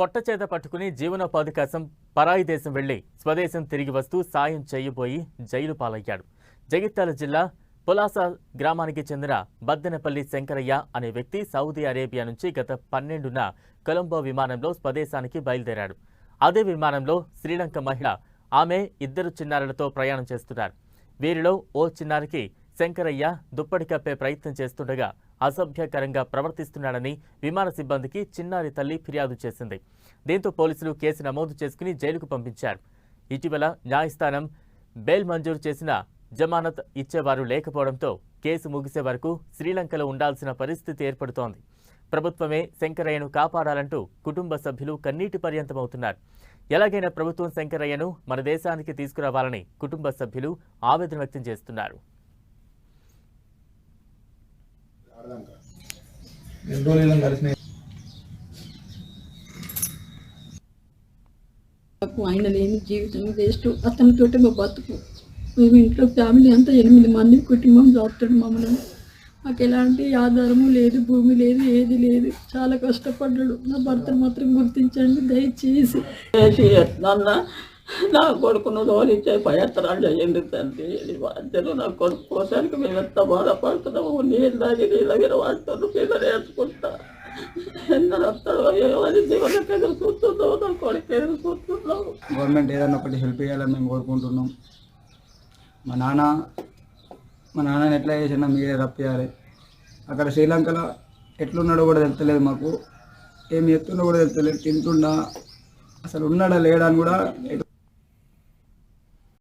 పొట్టచేత పట్టుకుని జీవనోపాధి కోసం పరాయి దేశం వెళ్లి స్వదేశం తిరిగి వస్తూ సాయం చేయబోయి జైలు పాలయ్యాడు. జగిత్యాల జిల్లా పులాస గ్రామానికి చెందిన బద్దెనపల్లి శంకరయ్య అనే వ్యక్తి సౌదీ అరేబియా నుంచి గత 12న కొలంబో విమానంలో స్వదేశానికి బయలుదేరాడు. అదే విమానంలో శ్రీలంక మహిళ ఆమె 2 చిన్నారులతో ప్రయాణం చేస్తున్నారు. వీరిలో ఓ చిన్నారికి శంకరయ్య దుప్పటి కప్పే ప్రయత్నం చేస్తుండగా అసభ్యకరంగా ప్రవర్తిస్తున్నాడని విమాన సిబ్బందికి చిన్నారి తల్లి ఫిర్యాదు చేసింది. దీంతో పోలీసులు కేసు నమోదు చేసుకుని జైలుకు పంపించారు. ఇటీవల న్యాయస్థానం బెయిల్ మంజూరు చేసిన జమానత్ ఇచ్చేవారు లేకపోవడంతో కేసు ముగిసే వరకు శ్రీలంకలో ఉండాల్సిన పరిస్థితి ఏర్పడుతోంది. ప్రభుత్వమే శంకరయ్యను కాపాడాలంటూ కుటుంబ సభ్యులు కన్నీటి పర్యంతమవుతున్నారు. ఎలాగైనా ప్రభుత్వం శంకరయ్యను మన దేశానికి తీసుకురావాలని కుటుంబ సభ్యులు ఆవేదన వ్యక్తం చేస్తున్నారు. ఆయన లేని జీవితం వేస్ట్. అతనితోటి మా బతుకు. మేము ఇంట్లో ఫ్యామిలీ అంతా 8 మంది కుటుంబం చూస్తాడు మమ్మల్ని. మాకు ఎలాంటి ఆధారము లేదు, భూమి లేదు, ఏది లేదు. చాలా కష్టపడ్డాడు. నా భర్తను మాత్రం గుర్తించండి దయచేసి. నా కొడుకును లోనిచ్చే ప్రయత్నాలు చేయండి తండ్రి. బాధ్యతలు నా కొడుకు కోసానికి మేము ఎంత బాధపడుతున్నాము. నీళ్ళు తాగి నీళ్ళ మీద వాడుతాను, పిల్లలు వేసుకుంటా. ఎన్నో వస్తాడో ఏమని జీవనకు ఎదురు చూస్తున్నావు, నా కొడుకు ఎదురు చూస్తున్నావు. గవర్నమెంట్ ఏదైనా ఒకటి హెల్ప్ చేయాలని మేము కోరుకుంటున్నాం. మా నాన్నని ఎట్లా చేసినా మీరే రప్పియాలి. అక్కడ శ్రీలంకలో ఎట్లున్నాడో కూడా తెలుస్తలేదు మాకు, ఏమి ఎత్తున్నా కూడా తెలుస్తలేదు. తింటున్నా అసలు ఉన్నాడా లేడా అని కూడా